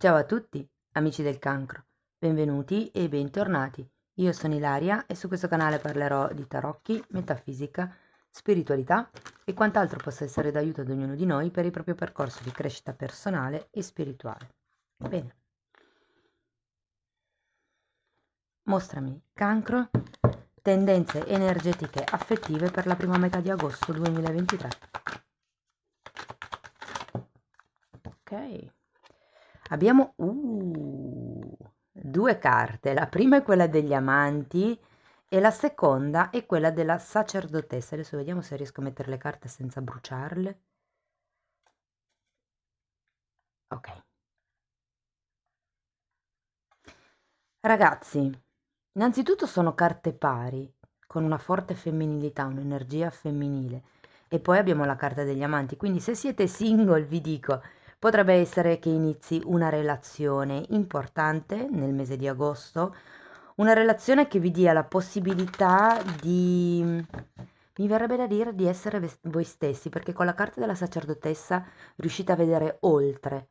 Ciao a tutti, amici del cancro, benvenuti e bentornati. Io sono Ilaria e su questo canale parlerò di tarocchi, metafisica, spiritualità e quant'altro possa essere d'aiuto ad ognuno di noi per il proprio percorso di crescita personale e spirituale. Bene, mostrami cancro, tendenze energetiche affettive per la prima metà di agosto 2023. Ok. Abbiamo due carte, la prima è quella degli amanti e la seconda è quella della sacerdotessa. Adesso vediamo se riesco a mettere le carte senza bruciarle. Ok. Ragazzi, innanzitutto sono carte pari, con una forte femminilità, un'energia femminile. E poi abbiamo la carta degli amanti, quindi se siete single vi dico, potrebbe essere che inizi una relazione importante nel mese di agosto, una relazione che vi dia la possibilità di, mi verrebbe da dire, di essere voi stessi, perché con la carta della sacerdotessa riuscite a vedere oltre.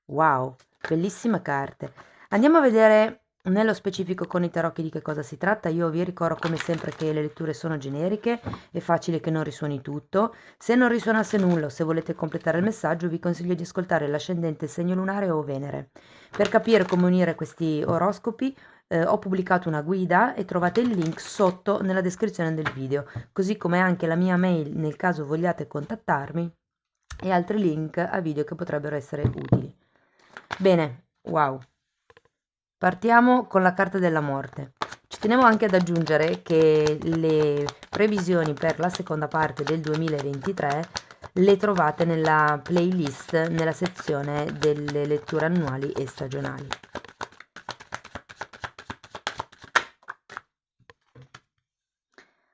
Wow, bellissime carte. Andiamo a vedere nello specifico con i tarocchi di che cosa si tratta. Io vi ricordo come sempre che le letture sono generiche, è facile che non risuoni tutto. Se non risuonasse nulla o se volete completare il messaggio, vi consiglio di ascoltare l'ascendente, il segno lunare o Venere. Per capire come unire questi oroscopi, ho pubblicato una guida e trovate il link sotto nella descrizione del video, così come anche la mia mail nel caso vogliate contattarmi e altri link a video che potrebbero essere utili. Bene, wow. Partiamo con la carta della morte. Ci tenevo anche ad aggiungere che le previsioni per la seconda parte del 2023 le trovate nella playlist nella sezione delle letture annuali e stagionali.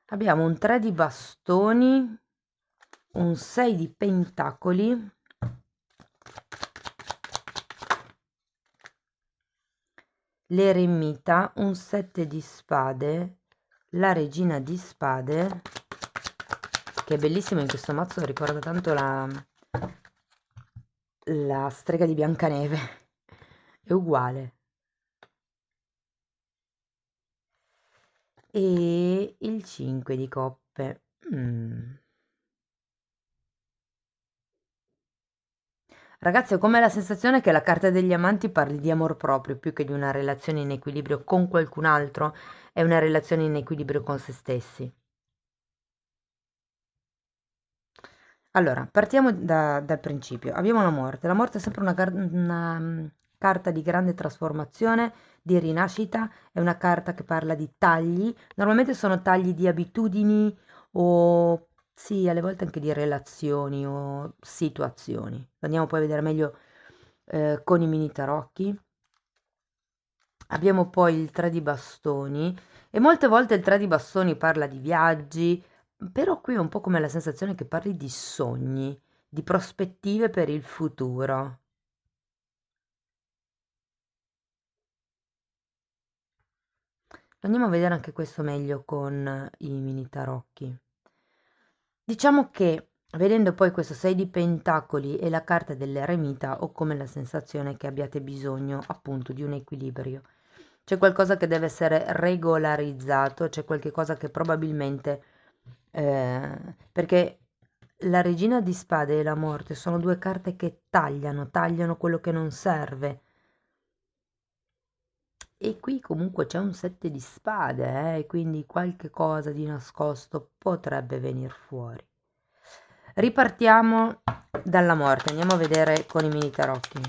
Abbiamo un 3 di bastoni, un 6 di pentacoli, l'eremita, un 7 di spade, la regina di spade, che è bellissimo in questo mazzo, ricorda tanto la strega di Biancaneve, è uguale, e il 5 di coppe. Ragazzi, ho come la sensazione che la carta degli amanti parli di amor proprio più che di una relazione in equilibrio con qualcun altro, è una relazione in equilibrio con se stessi. Allora, partiamo dal principio. Abbiamo la morte. La morte è sempre una carta di grande trasformazione, di rinascita, è una carta che parla di tagli. Normalmente sono tagli di abitudini o sì, alle volte anche di relazioni o situazioni. Andiamo poi a vedere meglio con i mini tarocchi. Abbiamo poi il 3 di bastoni e molte volte il 3 di bastoni parla di viaggi, però qui è un po' come la sensazione che parli di sogni, di prospettive per il futuro. Andiamo a vedere anche questo meglio con i mini tarocchi. Diciamo che vedendo poi questo 6 di pentacoli e la carta dell'eremita ho come la sensazione che abbiate bisogno appunto di un equilibrio. C'è qualcosa che deve essere regolarizzato, c'è qualche cosa che probabilmente perché la regina di spade e la morte sono due carte che tagliano quello che non serve. E qui comunque c'è un 7 di spade, quindi qualche cosa di nascosto potrebbe venire fuori. Ripartiamo dalla morte, andiamo a vedere con i mini tarocchi.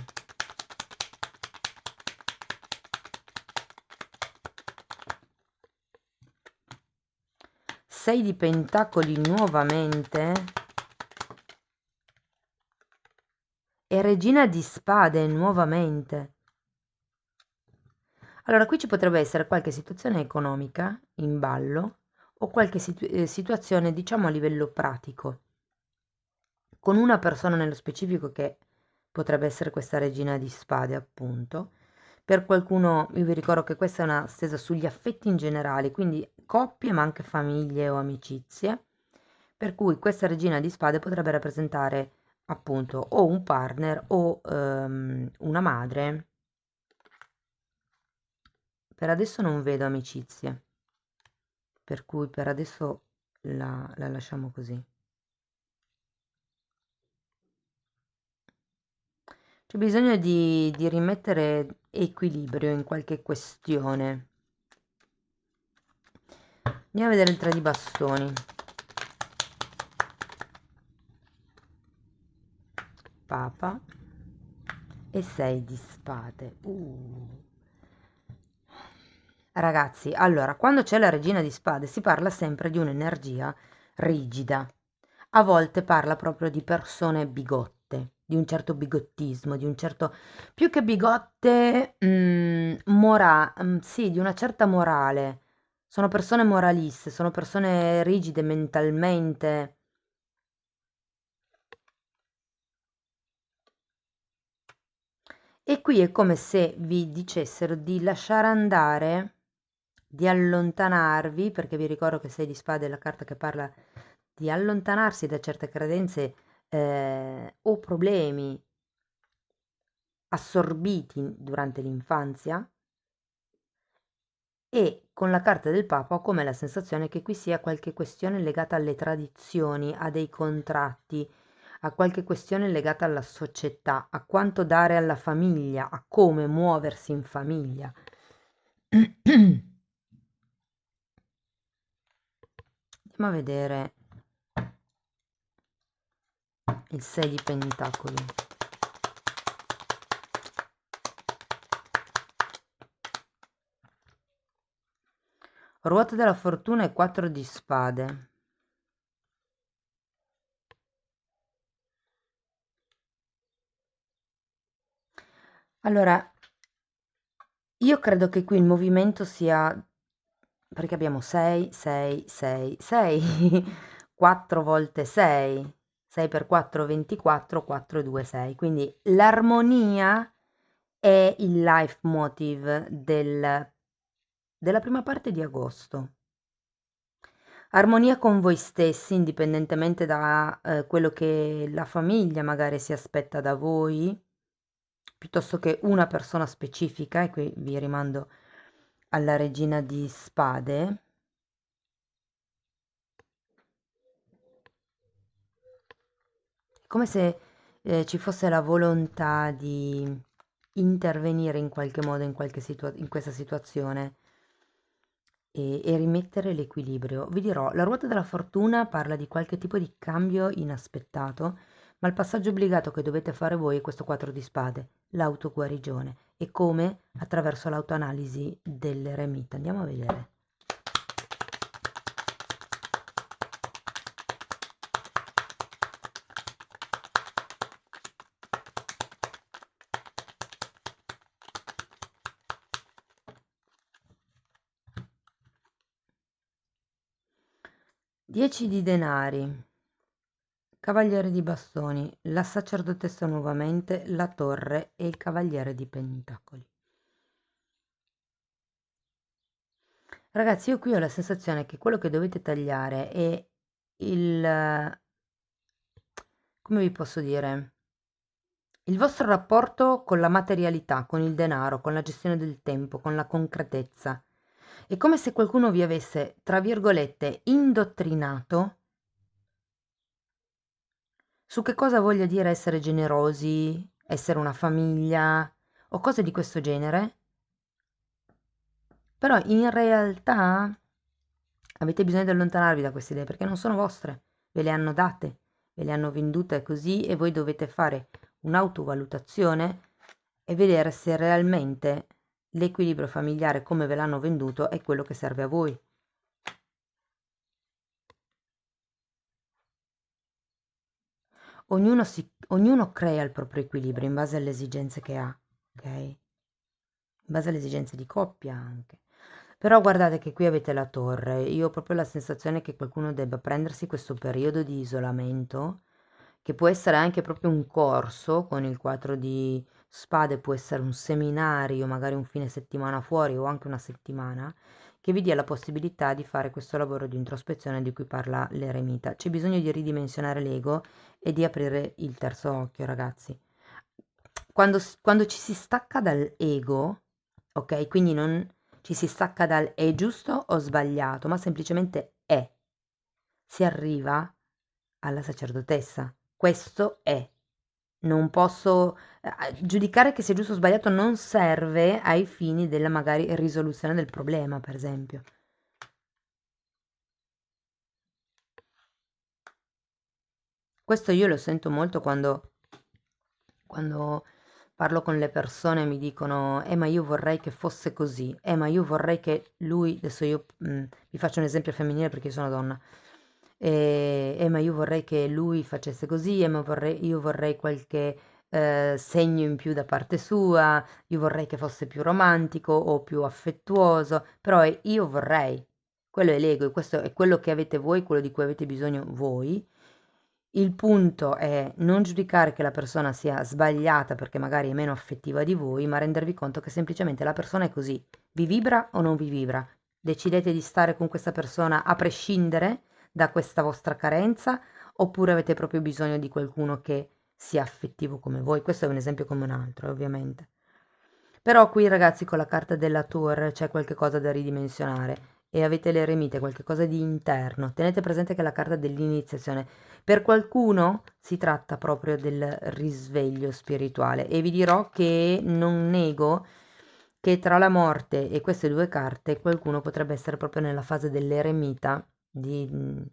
Sei di pentacoli nuovamente e regina di spade nuovamente. Allora, qui ci potrebbe essere qualche situazione economica in ballo o qualche situazione, diciamo, a livello pratico, con una persona nello specifico che potrebbe essere questa regina di spade, appunto. Per qualcuno, io vi ricordo che questa è una stesa sugli affetti in generale, quindi coppie, ma anche famiglie o amicizie, per cui questa regina di spade potrebbe rappresentare appunto o un partner o una madre. Per adesso non vedo amicizie, per cui per adesso la lasciamo così. C'è bisogno di rimettere equilibrio in qualche questione. Andiamo a vedere il 3 di bastoni. Papa e 6 di spade. Ragazzi, allora, quando c'è la regina di spade si parla sempre di un'energia rigida. A volte parla proprio di persone bigotte, di un certo bigottismo, di un certo, più che bigotte, sì, di una certa morale. Sono persone moraliste, sono persone rigide mentalmente. E qui è come se vi dicessero di lasciare andare, di allontanarvi, perché vi ricordo che 6 di spade è la carta che parla di allontanarsi da certe credenze o problemi assorbiti durante l'infanzia. E con la carta del Papa ho come la sensazione che qui sia qualche questione legata alle tradizioni, a dei contratti, a qualche questione legata alla società, a quanto dare alla famiglia, a come muoversi in famiglia. Andiamo a vedere il 6 di pentacoli. Ruota della fortuna e 4 di spade. Allora, io credo che qui il movimento sia, perché abbiamo 6, 6, 6, 6, 4 volte 6, 6 per 4, 24, 4 e 2, 6. Quindi l'armonia è il leitmotiv della prima parte di agosto. Armonia con voi stessi, indipendentemente da quello che la famiglia magari si aspetta da voi, piuttosto che una persona specifica, e qui vi rimando alla regina di spade. Come se ci fosse la volontà di intervenire in qualche modo in, in questa situazione e rimettere l'equilibrio. Vi dirò, la ruota della fortuna parla di qualche tipo di cambio inaspettato, ma il passaggio obbligato che dovete fare voi è questo 4 di spade, l'autoguarigione, e come? Attraverso l'autoanalisi dell'eremita. Andiamo a vedere. 10 di denari, cavaliere di bastoni, la sacerdotessa nuovamente, la torre e il cavaliere di pentacoli. Ragazzi, io qui ho la sensazione che quello che dovete tagliare è il, come vi posso dire, il vostro rapporto con la materialità, con il denaro, con la gestione del tempo, con la concretezza. È come se qualcuno vi avesse, tra virgolette, indottrinato su che cosa voglia dire essere generosi, essere una famiglia o cose di questo genere, però in realtà avete bisogno di allontanarvi da queste idee perché non sono vostre, ve le hanno date, ve le hanno vendute così e voi dovete fare un'autovalutazione e vedere se realmente l'equilibrio familiare come ve l'hanno venduto è quello che serve a voi. Ognuno crea il proprio equilibrio in base alle esigenze che ha, ok? In base alle esigenze di coppia anche. Però guardate che qui avete la torre, io ho proprio la sensazione che qualcuno debba prendersi questo periodo di isolamento, che può essere anche proprio un corso con il 4 di spade, può essere un seminario, magari un fine settimana fuori o anche una settimana, che vi dia la possibilità di fare questo lavoro di introspezione di cui parla l'eremita. C'è bisogno di ridimensionare l'ego e di aprire il terzo occhio, ragazzi. Quando ci si stacca dal ego, ok? Quindi non ci si stacca dal è giusto o sbagliato, ma semplicemente è. Si arriva alla sacerdotessa. Questo è. Non posso giudicare che sia giusto o sbagliato non serve ai fini della magari risoluzione del problema, per esempio. Questo io lo sento molto quando parlo con le persone e mi dicono, ma io vorrei che fosse così, ma io vorrei che lui, adesso io vi faccio un esempio femminile perché io sono donna, ma io vorrei che lui facesse così, ma io vorrei qualche segno in più da parte sua, io vorrei che fosse più romantico o più affettuoso, però io vorrei, quello è l'ego e questo è quello che avete voi, quello di cui avete bisogno voi. Il punto è non giudicare che la persona sia sbagliata perché magari è meno affettiva di voi, ma rendervi conto che semplicemente la persona è così. Vi vibra o non vi vibra? Decidete di stare con questa persona a prescindere da questa vostra carenza oppure avete proprio bisogno di qualcuno che sia affettivo come voi? Questo è un esempio come un altro, ovviamente. Però qui ragazzi con la carta della tour c'è qualche cosa da ridimensionare e avete l'eremite, qualche cosa di interno. Tenete presente che è la carta dell'iniziazione. Per qualcuno si tratta proprio del risveglio spirituale e vi dirò che non nego che tra la morte e queste due carte qualcuno potrebbe essere proprio nella fase dell'eremita, delle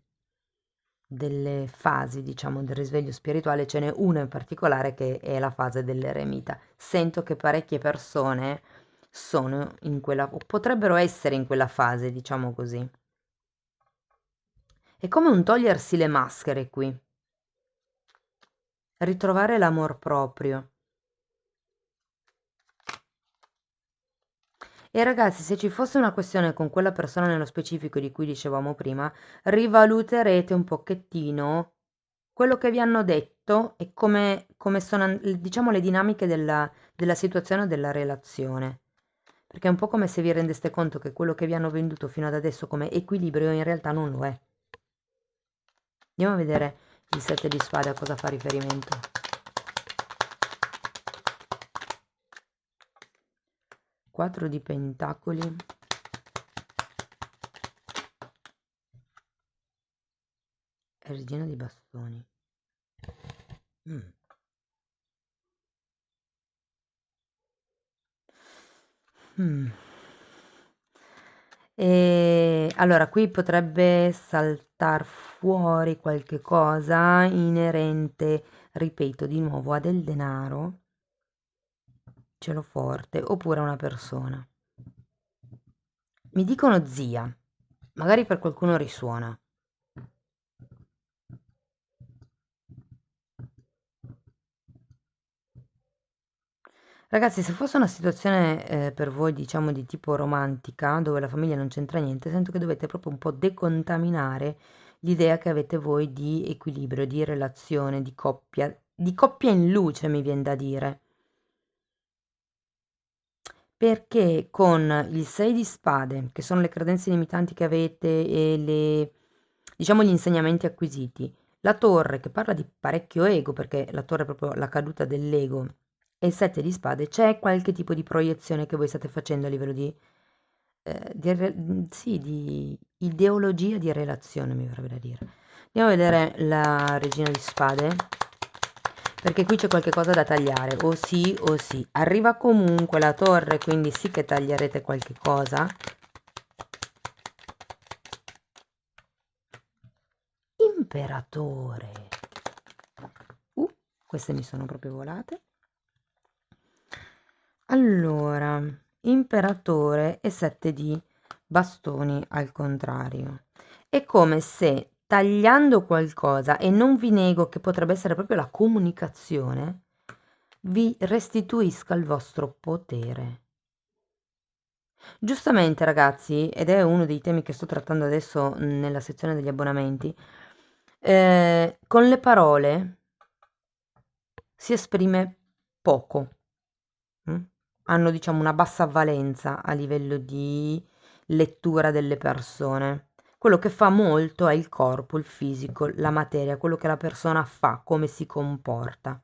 fasi, diciamo, del risveglio spirituale. Ce n'è una in particolare che è la fase dell'eremita. Sento che parecchie persone sono in quella, o potrebbero essere in quella fase, diciamo così. È come un togliersi le maschere qui, ritrovare l'amor proprio. E ragazzi, se ci fosse una questione con quella persona nello specifico di cui dicevamo prima, rivaluterete un pochettino quello che vi hanno detto e come sono, diciamo, le dinamiche della situazione o della relazione. Perché è un po' come se vi rendeste conto che quello che vi hanno venduto fino ad adesso come equilibrio in realtà non lo è. Andiamo a vedere il 7 di spade a cosa fa riferimento. 4 di pentacoli. E regina di bastoni. Mm. Mm. E allora qui potrebbe saltar fuori qualche cosa inerente, ripeto di nuovo, a del denaro, cielo forte, oppure a una persona. Mi dicono zia, magari per qualcuno risuona. Ragazzi, se fosse una situazione per voi, diciamo, di tipo romantica, dove la famiglia non c'entra niente, sento che dovete proprio un po' decontaminare l'idea che avete voi di equilibrio, di relazione, di coppia in luce, mi viene da dire. Perché con il 6 di spade, che sono le credenze limitanti che avete e diciamo, gli insegnamenti acquisiti, la torre che parla di parecchio ego, perché la torre è proprio la caduta dell'ego, e il 7 di spade, c'è qualche tipo di proiezione che voi state facendo a livello sì, di ideologia di relazione, mi verrebbe da dire. Andiamo a vedere la regina di spade, perché qui c'è qualche cosa da tagliare, o sì o sì. Arriva comunque la torre, quindi sì che taglierete qualche cosa. Imperatore. Queste mi sono proprio volate. Allora, imperatore e 7 di bastoni al contrario. È come se tagliando qualcosa, e non vi nego che potrebbe essere proprio la comunicazione, vi restituisca il vostro potere. Giustamente, ragazzi, ed è uno dei temi che sto trattando adesso nella sezione degli abbonamenti, con le parole si esprime poco. mm? Hanno, diciamo, una bassa valenza a livello di lettura delle persone. Quello che fa molto è il corpo, il fisico, la materia, quello che la persona fa, come si comporta.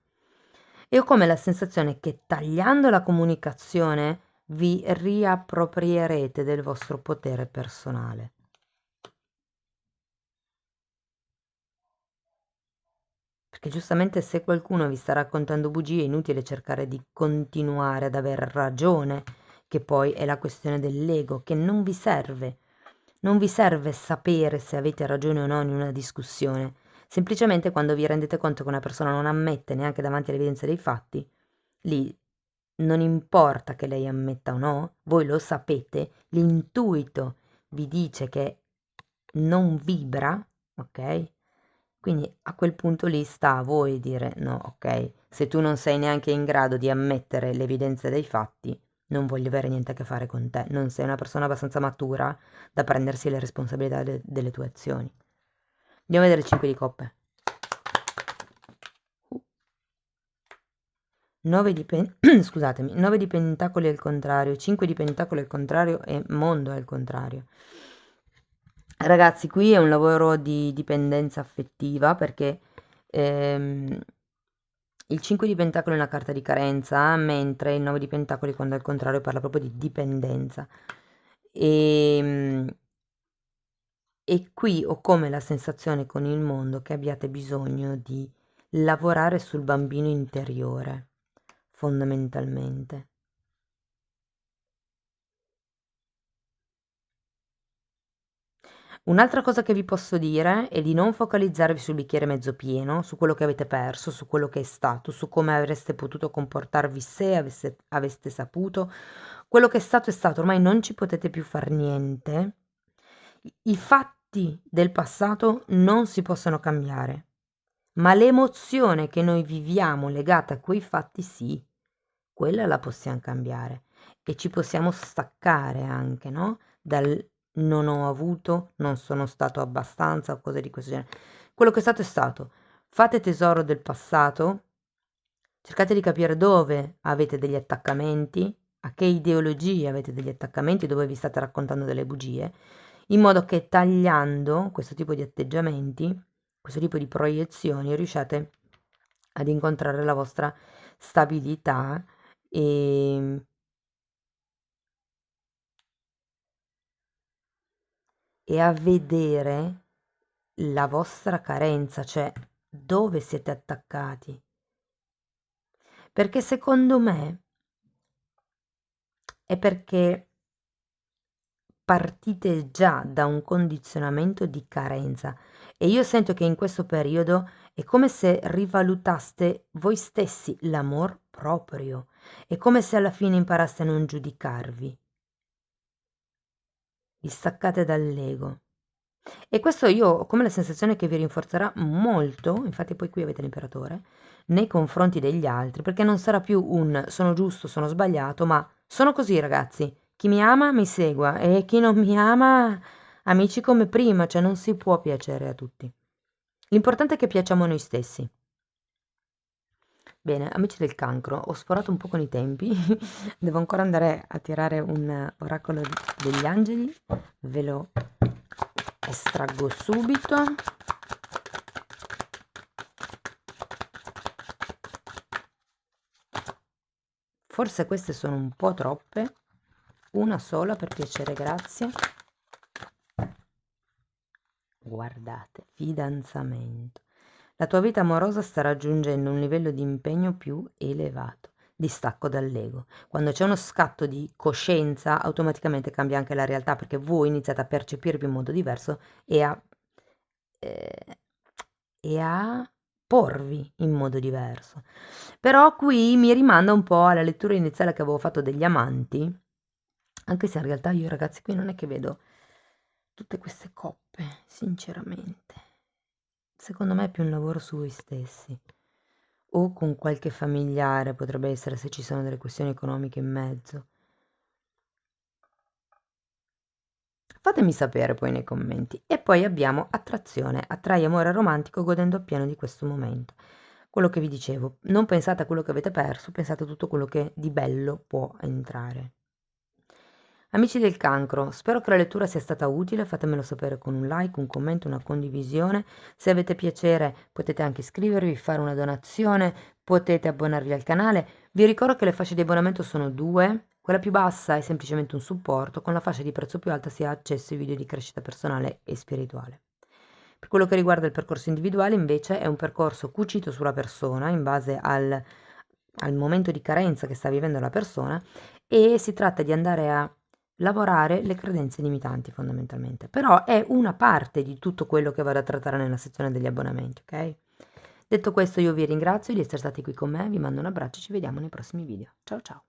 E ho come la sensazione che tagliando la comunicazione vi riapproprierete del vostro potere personale. Perché giustamente se qualcuno vi sta raccontando bugie è inutile cercare di continuare ad aver ragione, che poi è la questione dell'ego, che non vi serve. Non vi serve sapere se avete ragione o no in una discussione. Semplicemente quando vi rendete conto che una persona non ammette neanche davanti all'evidenza dei fatti, lì non importa che lei ammetta o no, voi lo sapete, l'intuito vi dice che non vibra, ok? Quindi a quel punto lì sta a voi dire no, ok, se tu non sei neanche in grado di ammettere l'evidenza dei fatti, non voglio avere niente a che fare con te, non sei una persona abbastanza matura da prendersi le responsabilità delle tue azioni. Andiamo a vedere il 5 di coppe. 9 di scusatemi, 9 di pentacoli al contrario, 5 di pentacoli al contrario e mondo al contrario. Ragazzi, qui è un lavoro di dipendenza affettiva perché il 5 di pentacoli è una carta di carenza, mentre il 9 di pentacoli, quando al contrario, parla proprio di dipendenza. E qui ho come la sensazione con il mondo che abbiate bisogno di lavorare sul bambino interiore, fondamentalmente. Un'altra cosa che vi posso dire è di non focalizzarvi sul bicchiere mezzo pieno, su quello che avete perso, su quello che è stato, su come avreste potuto comportarvi se aveste saputo. Quello che è stato, ormai non ci potete più far niente. I fatti del passato non si possono cambiare, ma l'emozione che noi viviamo legata a quei fatti sì, quella la possiamo cambiare e ci possiamo staccare anche, no? Dal non ho avuto, non sono stato abbastanza o cose di questo genere. Quello che è stato. Fate tesoro del passato, cercate di capire dove avete degli attaccamenti, a che ideologie avete degli attaccamenti, dove vi state raccontando delle bugie, in modo che tagliando questo tipo di atteggiamenti, questo tipo di proiezioni, riusciate ad incontrare la vostra stabilità e a vedere la vostra carenza, cioè dove siete attaccati. Perché secondo me è perché partite già da un condizionamento di carenza e io sento che in questo periodo è come se rivalutaste voi stessi l'amor proprio, è come se alla fine imparaste a non giudicarvi, vi staccate dall'ego. E questo io ho come la sensazione che vi rinforzerà molto, infatti poi qui avete l'imperatore, nei confronti degli altri, perché non sarà più un sono giusto, sono sbagliato, ma sono così ragazzi, chi mi ama mi segua e chi non mi ama, amici come prima, cioè non si può piacere a tutti. L'importante è che piacciamo noi stessi. Bene, amici del cancro, ho sforato un po' con i tempi, devo ancora andare a tirare un oracolo degli angeli, ve lo estraggo subito. Forse queste sono un po' troppe, una sola per piacere, grazie. Guardate, fidanzamento. La tua vita amorosa sta raggiungendo un livello di impegno più elevato, distacco dall'ego. Quando c'è uno scatto di coscienza, automaticamente cambia anche la realtà perché voi iniziate a percepirvi in modo diverso eh, e a porvi in modo diverso. Però qui mi rimanda un po' alla lettura iniziale che avevo fatto degli amanti, anche se in realtà io ragazzi qui non è che vedo tutte queste coppe, sinceramente. Secondo me è più un lavoro su voi stessi o con qualche familiare, potrebbe essere se ci sono delle questioni economiche in mezzo. Fatemi sapere poi nei commenti. E poi abbiamo attrazione, attrai amore romantico godendo appieno di questo momento. Quello che vi dicevo, non pensate a quello che avete perso, pensate a tutto quello che di bello può entrare. Amici del cancro, spero che la lettura sia stata utile, fatemelo sapere con un like, un commento, una condivisione. Se avete piacere potete anche iscrivervi, fare una donazione, potete abbonarvi al canale. Vi ricordo che le fasce di abbonamento sono due, quella più bassa è semplicemente un supporto, con la fascia di prezzo più alta si ha accesso ai video di crescita personale e spirituale. Per quello che riguarda il percorso individuale, invece, è un percorso cucito sulla persona in base al momento di carenza che sta vivendo la persona e si tratta di andare a lavorare le credenze limitanti fondamentalmente, però è una parte di tutto quello che vado a trattare nella sezione degli abbonamenti, ok? Detto questo io vi ringrazio di essere stati qui con me, vi mando un abbraccio e ci vediamo nei prossimi video. Ciao ciao!